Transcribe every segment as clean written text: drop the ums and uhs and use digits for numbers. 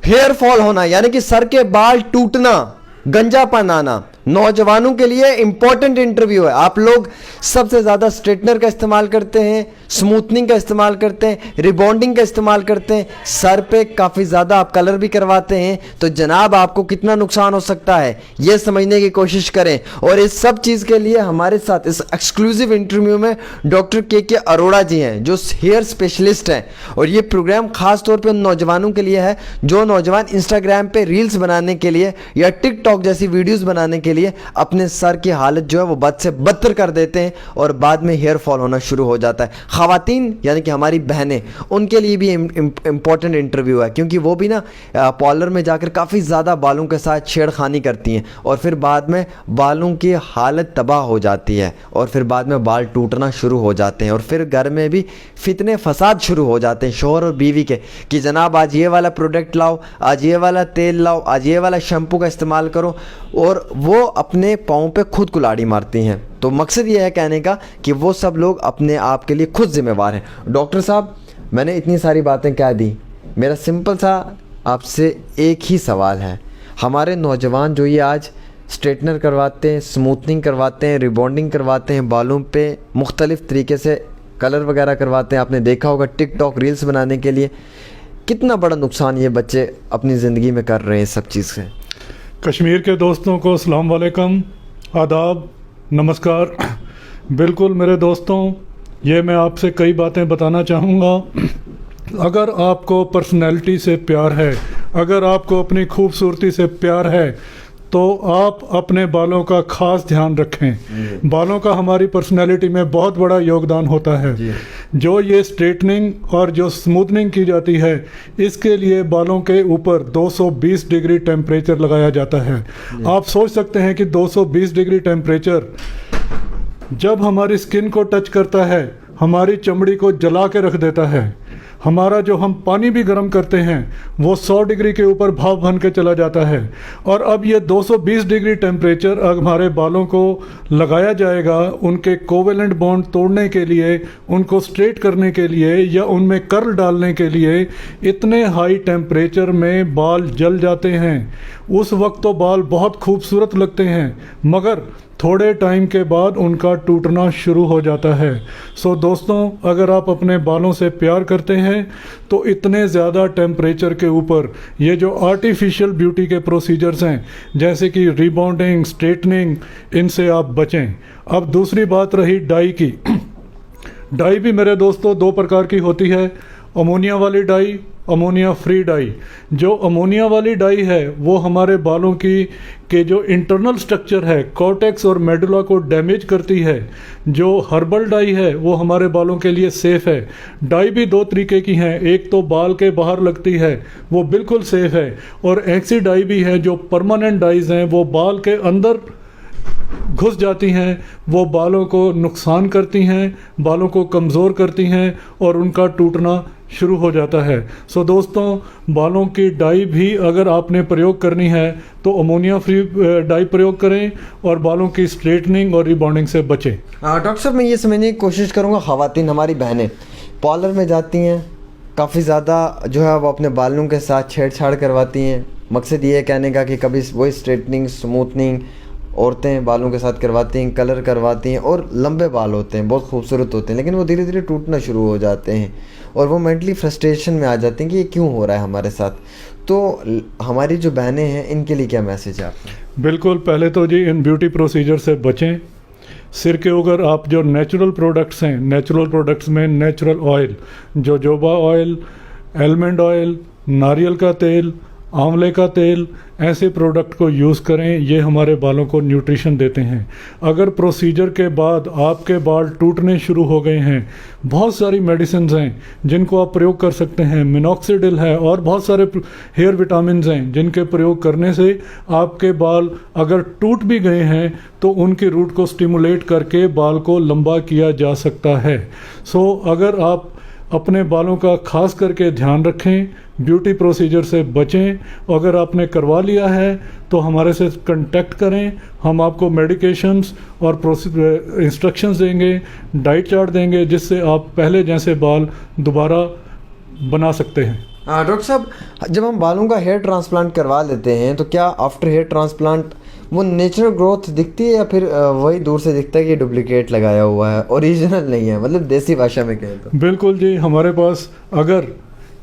Hair fall होना यानी कि सर के बाल टूटना, गंजापन आना, नौजवानों के लिए इंपॉर्टेंट इंटरव्यू है। आप लोग सबसे ज़्यादा स्ट्रेटनर का इस्तेमाल करते हैं, स्मूथनिंग का इस्तेमाल करते हैं, रिबॉन्डिंग का इस्तेमाल करते हैं, सर पे काफ़ी ज़्यादा आप कलर भी करवाते हैं, तो जनाब आपको कितना नुकसान हो सकता है ये समझने की कोशिश करें। और इस सब चीज़ के लिए हमारे साथ इस एक्सक्लूसिव इंटरव्यू में डॉक्टर के अरोड़ा जी हैं जो हेयर स्पेशलिस्ट हैं। और ये प्रोग्राम ख़ास तौर पर उन नौजवानों के लिए है जो नौजवान इंस्टाग्राम पे रील्स बनाने के लिए या टिकटॉक जैसी वीडियोज़ बनाने के लिए अपने सर की हालत जो है वो बद से बदतर कर देते हैं और बाद में हेयर फॉल होना शुरू हो जाता है। ख़वातीन यानी कि हमारी बहनें, उनके लिए भी इम्पॉर्टेंट इंटरव्यू है क्योंकि वो भी ना पार्लर में जाकर काफ़ी ज़्यादा बालों के साथ छेड़खानी करती हैं और फिर बाद में बालों की हालत तबाह हो जाती है और फिर बाद में बाल टूटना शुरू हो जाते हैं और फिर घर में भी फितने फसाद शुरू हो जाते हैं शौहर और बीवी के कि जनाब आज ये वाला प्रोडक्ट लाओ, आज ये वाला तेल लाओ, आज ये वाला शैम्पू का इस्तेमाल करो, और वो अपने पाँव पे खुद कुल्हाड़ी मारती हैं। तो मकसद ये है कहने का कि वो सब लोग अपने आप के लिए खुद जिम्मेवार हैं। डॉक्टर साहब, मैंने इतनी सारी बातें कह दी, मेरा सिंपल सा आपसे एक ही सवाल है। हमारे नौजवान जो ये आज स्ट्रेटनर करवाते हैं, स्मूथनिंग करवाते हैं, रिबॉन्डिंग करवाते हैं, बालों पे मुख्तलिफ़ तरीके से कलर वगैरह करवाते हैं, आपने देखा होगा टिकटॉक रील्स बनाने के लिए, कितना बड़ा नुकसान ये बच्चे अपनी ज़िंदगी में कर रहे हैं इस सब चीज़ से। कश्मीर के दोस्तों को अस्सलाम वालेकुम, आदाब, नमस्कार। बिल्कुल मेरे दोस्तों, ये मैं आपसे कई बातें बताना चाहूँगा। अगर आपको पर्सनैलिटी से प्यार है, अगर आपको अपनी खूबसूरती से प्यार है, तो आप अपने बालों का ख़ास ध्यान रखें। बालों का हमारी पर्सनैलिटी में बहुत बड़ा योगदान होता है। जो ये स्ट्रेटनिंग और जो स्मूथनिंग की जाती है, इसके लिए बालों के ऊपर 220 डिग्री टेम्परेचर लगाया जाता है। आप सोच सकते हैं कि 220 डिग्री टेम्परेचर जब हमारी स्किन को टच करता है, हमारी चमड़ी को जला के रख देता है। हमारा जो हम पानी भी गर्म करते हैं वो 100 डिग्री के ऊपर भाप बन के चला जाता है। और अब ये 220 डिग्री टेम्परेचर हमारे बालों को लगाया जाएगा उनके कोवेलेंट बॉन्ड तोड़ने के लिए, उनको स्ट्रेट करने के लिए या उनमें कर्ल डालने के लिए। इतने हाई टेम्परेचर में बाल जल जाते हैं। उस वक्त तो बाल बहुत खूबसूरत लगते हैं, मगर थोड़े टाइम के बाद उनका टूटना शुरू हो जाता है। सो दोस्तों, अगर आप अपने बालों से प्यार करते हैं तो इतने ज़्यादा टेम्परेचर के ऊपर ये जो आर्टिफिशियल ब्यूटी के प्रोसीजर्स हैं जैसे कि रिबॉन्डिंग, स्ट्रेटनिंग, इनसे आप बचें। अब दूसरी बात रही डाई की। डाई भी मेरे दोस्तों दो प्रकार की होती है, अमोनिया वाली डाई, अमोनिया फ्री डाई। जो अमोनिया वाली डाई है वो हमारे बालों के जो इंटरनल स्ट्रक्चर है, कॉर्टेक्स और मेडुला को डैमेज करती है। जो हर्बल डाई है वो हमारे बालों के लिए सेफ़ है। डाई भी दो तरीके की हैं, एक तो बाल के बाहर लगती है, वो बिल्कुल सेफ़ है, और ऐसी डाई भी है जो परमानेंट डाइज हैं, वो बाल के अंदर घुस जाती हैं, वो बालों को नुकसान करती हैं, बालों को कमज़ोर करती हैं और उनका टूटना शुरू हो जाता है। सो दोस्तों, बालों की डाई भी अगर आपने प्रयोग करनी है तो अमोनिया फ्री डाई प्रयोग करें और बालों की स्ट्रेटनिंग और रिबॉन्डिंग से बचें। डॉक्टर साहब, मैं ये समझने की कोशिश करूँगा, ख़वातीन हमारी बहनें पार्लर में जाती हैं, काफ़ी ज़्यादा जो है वो अपने बालों के साथ छेड़छाड़ करवाती हैं। मकसद ये है कहने का कि कभी वही स्ट्रेटनिंग, स्मूथनिंग औरतें बालों के साथ करवाती हैं, कलर करवाती हैं और लंबे बाल होते हैं, बहुत खूबसूरत होते हैं, लेकिन वो धीरे धीरे टूटना शुरू हो जाते हैं और वो मेंटली फ्रस्ट्रेशन में आ जाते हैं कि ये क्यों हो रहा है हमारे साथ। तो हमारी जो बहनें हैं इनके लिए क्या मैसेज है आपका? बिल्कुल, पहले तो जी इन ब्यूटी प्रोसीजर से बचें। सिर के ऊपर आप जो नेचुरल प्रोडक्ट्स हैं, नेचुरल प्रोडक्ट्स में natural oil, jojoba oil, almond oil, नारियल का तेल, आंवले का तेल, ऐसे प्रोडक्ट को यूज़ करें। ये हमारे बालों को न्यूट्रिशन देते हैं। अगर प्रोसीजर के बाद आपके बाल टूटने शुरू हो गए हैं, बहुत सारी मेडिसिन हैं जिनको आप प्रयोग कर सकते हैं। मिनॉक्सिडिल है और बहुत सारे हेयर विटामिन हैं जिनके प्रयोग करने से आपके बाल अगर टूट भी गए हैं तो उनकी रूट को स्टिमुलेट करके बाल को लंबा किया जा सकता है। सो अगर आप अपने बालों का खास करके ध्यान रखें, ब्यूटी प्रोसीजर से बचें। अगर आपने करवा लिया है तो हमारे से कांटेक्ट करें, हम आपको मेडिकेशंस और इंस्ट्रक्शंस देंगे, डाइट चार्ट देंगे, जिससे आप पहले जैसे बाल दोबारा बना सकते हैं। डॉक्टर साहब, जब हम बालों का हेयर ट्रांसप्लांट करवा लेते हैं तो क्या आफ्टर हेयर ट्रांसप्लांट वो नेचुरल ग्रोथ दिखती है या फिर वही दूर से दिखता है कि डुप्लीकेट लगाया हुआ है, ओरिजिनल नहीं है, मतलब देसी भाषा में कहें तो? बिल्कुल जी, हमारे पास अगर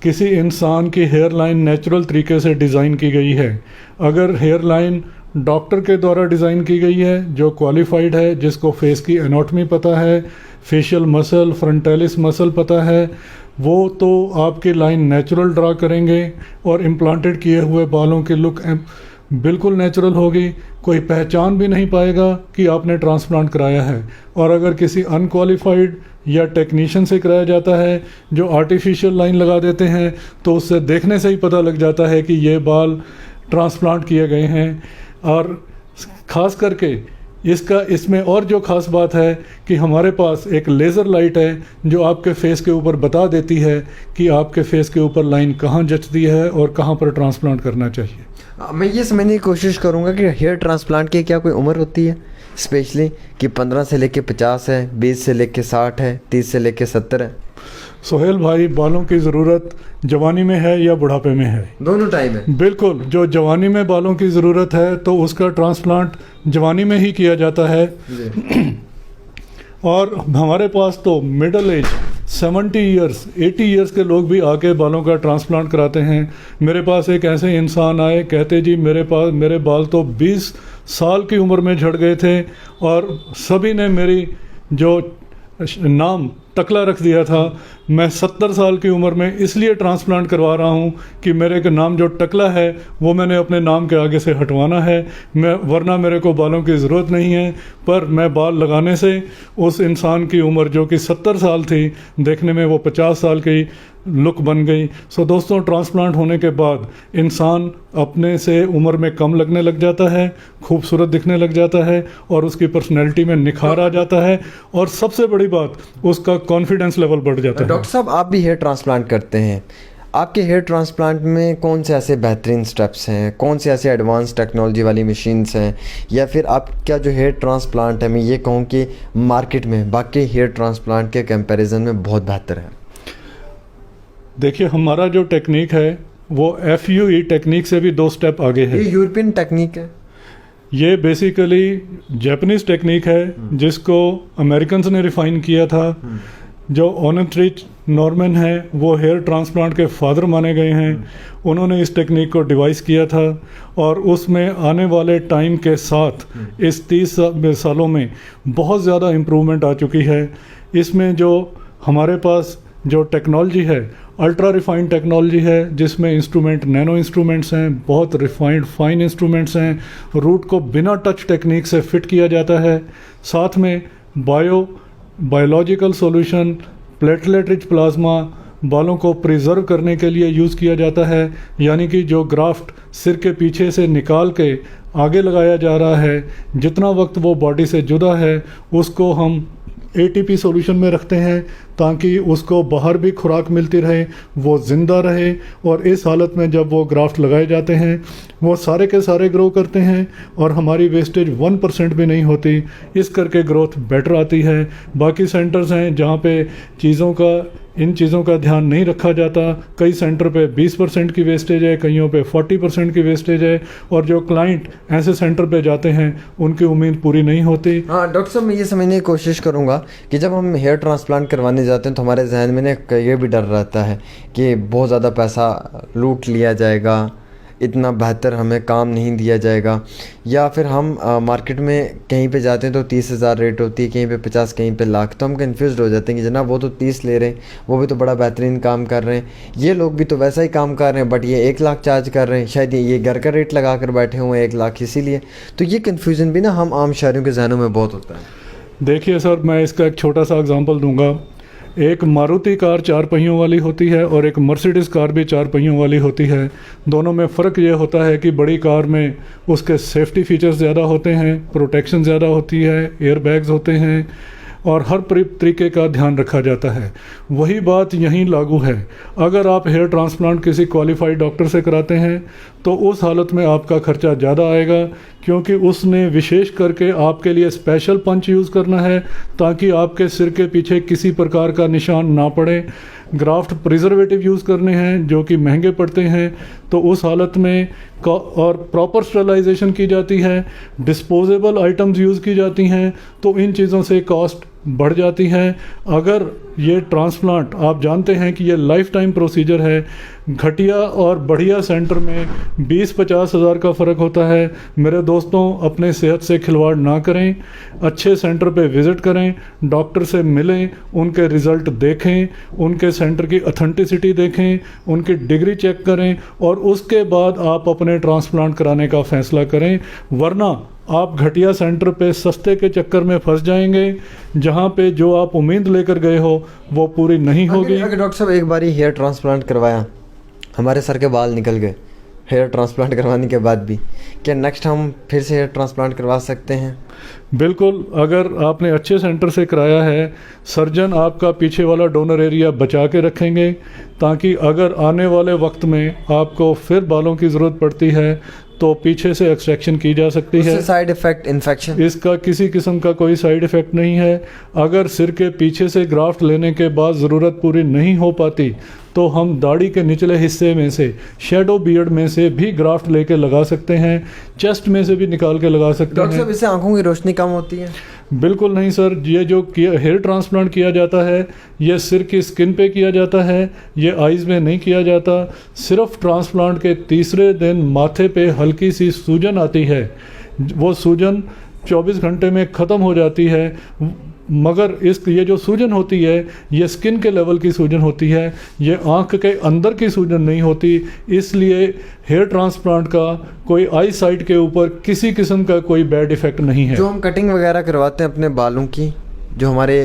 किसी इंसान की हेयर लाइन नेचुरल तरीके से डिज़ाइन की गई है, अगर हेयर लाइन डॉक्टर के द्वारा डिज़ाइन की गई है जो क्वालिफाइड है, जिसको फेस की एनाटॉमी पता है, फेशियल मसल, फ्रंटालिस मसल पता है, वो तो आपकी लाइन नेचुरल ड्रा करेंगे और इम्प्लांटेड किए हुए बालों की लुक बिल्कुल नेचुरल होगी। कोई पहचान भी नहीं पाएगा कि आपने ट्रांसप्लांट कराया है। और अगर किसी अनक्वालिफाइड या टेक्नीशियन से कराया जाता है जो आर्टिफिशियल लाइन लगा देते हैं, तो उससे देखने से ही पता लग जाता है कि ये बाल ट्रांसप्लांट किए गए हैं। और ख़ास करके इसमें और जो ख़ास बात है कि हमारे पास एक लेज़र लाइट है जो आपके फेस के ऊपर बता देती है कि आपके फेस के ऊपर लाइन कहाँ जचती है और कहाँ पर ट्रांसप्लांट करना चाहिए। मैं ये समझने की कोशिश करूँगा कि हेयर ट्रांसप्लांट की क्या कोई उम्र होती है स्पेशली, कि 15 से लेके 50 है, 20 से लेके 60 है, 30 से लेके 70 है? सोहेल भाई, बालों की ज़रूरत जवानी में है या बुढ़ापे में है? दोनों टाइम है। बिल्कुल, जो जवानी में बालों की ज़रूरत है तो उसका ट्रांसप्लांट जवानी में ही किया जाता है। और हमारे पास तो मिडल एज 70 ईयर्स 80 ईयर्स के लोग भी आके बालों का ट्रांसप्लांट कराते हैं। मेरे पास एक ऐसे इंसान आए, कहते जी मेरे बाल तो 20 साल की उम्र में झड़ गए थे और सभी ने मेरी जो नाम टकला रख दिया था। मैं 70 साल की उम्र में इसलिए ट्रांसप्लांट करवा रहा हूँ कि मेरे का नाम जो टकला है वो मैंने अपने नाम के आगे से हटवाना है, वरना मेरे को बालों की ज़रूरत नहीं है। पर मैं बाल लगाने से उस इंसान की उम्र जो कि 70 साल थी, देखने में वो 50 साल की लुक बन गई। सो दोस्तों, ट्रांसप्लांट होने के बाद इंसान अपने से उम्र में कम लगने लग जाता है, खूबसूरत दिखने लग जाता है और उसकी पर्सनैलिटी में निखार आ जाता है और सबसे बड़ी बात, उसका कॉन्फिडेंस लेवल बढ़ जाता है। डॉक्टर साहब, आप भी हेयर ट्रांसप्लांट करते हैं, आपके हेयर ट्रांसप्लांट में कौन से ऐसे बेहतरीन स्टेप्स हैं, कौन से ऐसे एडवांस टेक्नोलॉजी वाली मशीन्स हैं, या फिर आपका जो हेयर ट्रांसप्लांट है, मैं ये कहूँ कि मार्केट में बाकी हेयर ट्रांसप्लांट के कंपैरिजन में बहुत बेहतर है? देखिए, हमारा जो टेक्निक है वो FUE टेक्निक से भी 2 स्टेप आगे है। ये यूरोपियन टेक्निक है? ये बेसिकली जापानीज टेक्निक है जिसको अमेरिकन्स ने रिफाइन किया था। जो ओनेट्रिच नॉर्मन है वो हेयर ट्रांसप्लांट के फादर माने गए हैं। उन्होंने इस टेक्निक को डिवाइस किया था और उसमें आने वाले टाइम के साथ इस 30 सालों में बहुत ज़्यादा इम्प्रूवमेंट आ चुकी है। इसमें जो हमारे पास जो टेक्नोलॉजी है, अल्ट्रा रिफाइंड टेक्नोलॉजी है, जिसमें इंस्ट्रूमेंट नैनो इंस्ट्रूमेंट्स हैं, बहुत रिफाइंड फाइन इंस्ट्रूमेंट्स हैं। रूट को बिना टच टेक्निक से फिट किया जाता है। साथ में biological solution, platelet rich plasma बालों को प्रिजर्व करने के लिए यूज़ किया जाता है। यानी कि जो ग्राफ्ट सिर के पीछे से निकाल के आगे लगाया जा रहा है, जितना वक्त वो बॉडी से जुदा है उसको हम ATP सॉल्यूशन में रखते हैं ताकि उसको बाहर भी खुराक मिलती रहे, वो ज़िंदा रहे। और इस हालत में जब वो ग्राफ्ट लगाए जाते हैं वो सारे के सारे ग्रो करते हैं और हमारी वेस्टेज 1% भी नहीं होती। इस करके ग्रोथ बेटर आती है। बाकी सेंटर्स हैं जहाँ पे इन चीज़ों का ध्यान नहीं रखा जाता। कई सेंटर पे 20% की वेस्टेज है, कईयों पे 40% की वेस्टेज है और जो क्लाइंट ऐसे सेंटर पे जाते हैं उनकी उम्मीद पूरी नहीं होती। हाँ डॉक्टर साहब, मैं ये समझने की कोशिश करूँगा कि जब हम हेयर ट्रांसप्लांट करवाने जाते हैं तो हमारे जहन में ना ये भी डर रहता है कि बहुत ज़्यादा पैसा लूट लिया जाएगा, इतना बेहतर हमें काम नहीं दिया जाएगा, या फिर हम मार्केट में कहीं पे जाते हैं तो 30,000 रेट होती है, कहीं पे 50, कहीं पे लाख, तो हम कंफ्यूज हो जाते हैं कि जनाब वो तो 30 ले रहे हैं, वो भी तो बड़ा बेहतरीन काम कर रहे हैं, ये लोग भी तो वैसा ही काम कर रहे हैं, बट ये 1 लाख चार्ज कर रहे हैं, शायद ये घर का रेट लगा कर बैठे हुए हैं 1 लाख, इसीलिए। तो ये कन्फ्यूज़न भी ना हम आम शहरियों के जहनों में बहुत होता है। देखिए सर, मैं इसका एक छोटा सा एग्जांपल दूंगा। एक मारुति कार 4 पहियों वाली होती है और एक मर्सिडीज़ कार भी 4 पहियों वाली होती है। दोनों में फ़र्क ये होता है कि बड़ी कार में उसके सेफ्टी फीचर्स ज़्यादा होते हैं, प्रोटेक्शन ज़्यादा होती है, एयर बैग्स होते हैं और हर तरीके का ध्यान रखा जाता है। वही बात यहीं लागू है। अगर आप हेयर ट्रांसप्लांट किसी क्वालिफाइड डॉक्टर से कराते हैं तो उस हालत में आपका खर्चा ज़्यादा आएगा, क्योंकि उसने विशेष करके आपके लिए स्पेशल पंच यूज़ करना है ताकि आपके सिर के पीछे किसी प्रकार का निशान ना पड़े। ग्राफ्ट प्रिजर्वेटिव यूज़ करने हैं जो कि महंगे पड़ते हैं, तो उस हालत में और प्रॉपर स्टरलाइजेशन की जाती है, डिस्पोजेबल आइटम्स यूज़ की जाती हैं, तो इन चीज़ों से कॉस्ट बढ़ जाती है। अगर ये ट्रांसप्लांट आप जानते हैं कि ये लाइफ टाइम प्रोसीजर है, घटिया और बढ़िया सेंटर में 20-50 हज़ार का फ़र्क होता है। मेरे दोस्तों, अपने सेहत से खिलवाड़ ना करें, अच्छे सेंटर पे विज़िट करें, डॉक्टर से मिलें, उनके रिज़ल्ट देखें, उनके सेंटर की ऑथेंटिसिटी देखें, उनकी डिग्री चेक करें और उसके बाद आप अपने ट्रांसप्लांट कराने का फ़ैसला करें। वरना आप घटिया सेंटर पे सस्ते के चक्कर में फंस जाएंगे, जहाँ पे जो आप उम्मीद लेकर गए हो वो पूरी नहीं होगी। अगर डॉक्टर साहब एक बार हेयर ट्रांसप्लांट करवाया, हमारे सर के बाल निकल गए हेयर ट्रांसप्लांट करवाने के बाद भी, क्या नेक्स्ट हम फिर से हेयर ट्रांसप्लांट करवा सकते हैं? बिल्कुल, अगर आपने अच्छे सेंटर से कराया है, सर्जन आपका पीछे वाला डोनर एरिया बचा के रखेंगे, ताकि अगर आने वाले वक्त में आपको फिर बालों की ज़रूरत पड़ती है तो पीछे से एक्सट्रैक्शन की जा सकती है। साइड इफेक्ट, इन्फेक्शन, इसका किसी किस्म का कोई साइड इफ़ेक्ट नहीं है। अगर सिर के पीछे से ग्राफ्ट लेने के बाद ज़रूरत पूरी नहीं हो पाती तो हम दाढ़ी के निचले हिस्से में से, शैडो बियर्ड में से भी ग्राफ्ट लेके लगा सकते हैं, चेस्ट में से भी निकाल के लगा सकते हैं। डॉक्टर साहब, इससे आंखों की रोशनी कम होती है? बिल्कुल नहीं सर, ये जो हेयर ट्रांसप्लांट किया जाता है ये सिर की स्किन पे किया जाता है, ये आइज़ में नहीं किया जाता। सिर्फ ट्रांसप्लांट के तीसरे दिन माथे पे हल्की सी सूजन आती है, वो सूजन 24 घंटे में ख़त्म हो जाती है। मगर ये जो सूजन होती है ये स्किन के लेवल की सूजन होती है, ये आँख के अंदर की सूजन नहीं होती। इसलिए हेयर ट्रांसप्लांट का कोई आई साइट के ऊपर किसी किस्म का कोई बैड इफ़ेक्ट नहीं है। जो हम कटिंग वगैरह करवाते हैं अपने बालों की, जो हमारे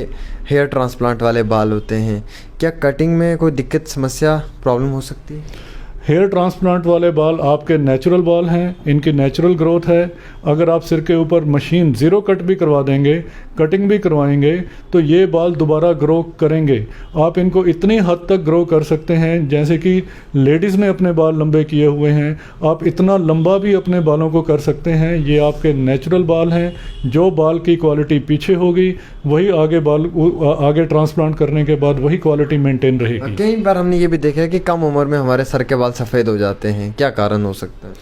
हेयर ट्रांसप्लांट वाले बाल होते हैं, क्या कटिंग में कोई दिक्कत, समस्या, प्रॉब्लम हो सकती है? हेयर ट्रांसप्लांट वाले बाल आपके नेचुरल बाल हैं, इनकी नेचुरल ग्रोथ है। अगर आप सिर के ऊपर मशीन ज़ीरो कट भी करवा देंगे, कटिंग भी करवाएंगे, तो ये बाल दोबारा ग्रो करेंगे। आप इनको इतनी हद तक ग्रो कर सकते हैं, जैसे कि लेडीज़ ने अपने बाल लंबे किए हुए हैं, आप इतना लंबा भी अपने बालों को कर सकते हैं। ये आपके नेचुरल बाल हैं। जो बाल की क्वालिटी पीछे होगी वही आगे ट्रांसप्लांट करने के बाद वही क्वालिटी मेंटेन रहेगी। कई बार हमने ये भी देखा है कि कम उम्र में हमारे सर के बाल सफ़ेद हो जाते हैं, क्या कारण हो सकता है?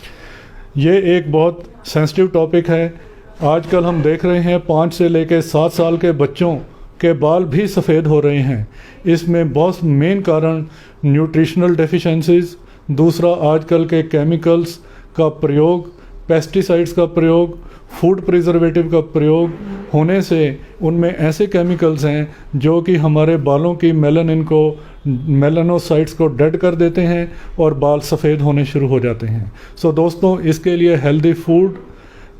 ये एक बहुत सेंसिटिव टॉपिक है। आजकल हम देख रहे हैं 5 से लेकर 7 साल के बच्चों के बाल भी सफ़ेद हो रहे हैं। इसमें बहुत मेन कारण न्यूट्रिशनल डेफिशिएंसीज, दूसरा आजकल के केमिकल्स का प्रयोग, पेस्टिसाइड्स का प्रयोग, फूड प्रिजर्वेटिव का प्रयोग होने से उनमें ऐसे केमिकल्स हैं जो कि हमारे बालों की मेलानोसाइट्स को डेड कर देते हैं और बाल सफ़ेद होने शुरू हो जाते हैं। सो दोस्तों, इसके लिए healthy food,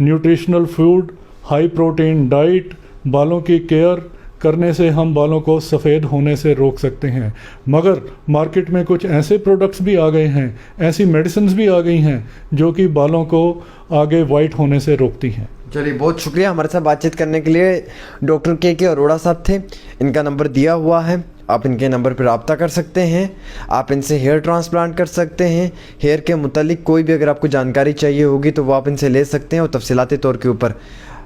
nutritional food, high protein diet, बालों की केयर करने से हम बालों को सफ़ेद होने से रोक सकते हैं। मगर मार्केट में कुछ ऐसे प्रोडक्ट्स भी आ गए हैं, ऐसी मेडिसिन्स भी आ गई हैं जो कि बालों को आगे वाइट होने से रोकती हैं। चलिए, बहुत शुक्रिया हमारे साथ बातचीत करने के लिए। डॉक्टर के अरोड़ा साहब थे, इनका नंबर दिया हुआ है, आप इनके नंबर पर रब्ता कर सकते हैं। आप इनसे हेयर ट्रांसप्लांट कर सकते हैं। हेयर के मुतालिक कोई भी अगर आपको जानकारी चाहिए होगी तो वो आप इनसे ले सकते हैं। और तफसीलाती तौर के ऊपर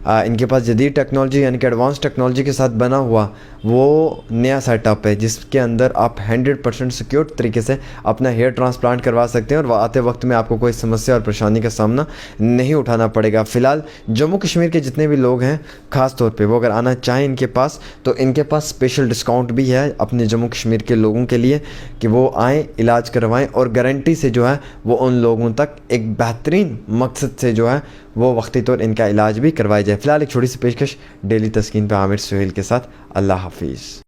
इनके पास जदीद टेक्नोलॉजी यानी कि एडवांस टेक्नोलॉजी के साथ बना हुआ वो नया सेटअप है, जिसके अंदर आप 100% सिक्योर तरीके से अपना हेयर ट्रांसप्लांट करवा सकते हैं और आते वक्त में आपको कोई समस्या और परेशानी का सामना नहीं उठाना पड़ेगा। फ़िलहाल जम्मू कश्मीर के जितने भी लोग हैं, ख़ास तौर पे वो अगर आना चाहें इनके पास, तो इनके पास स्पेशल डिस्काउंट भी है अपने जम्मू कश्मीर के लोगों के लिए कि वो आएँ, इलाज करवाएँ और गारंटी से जो है वो उन लोगों तक एक बेहतरीन मकसद से जो है वो वक्ती तौर इनका इलाज भी करवाया जाए। फ़िलहाल एक छोटी सी पेशकश डेली तस्कीन पे आमिर सुहेल के साथ। अल्लाह हाफिज़।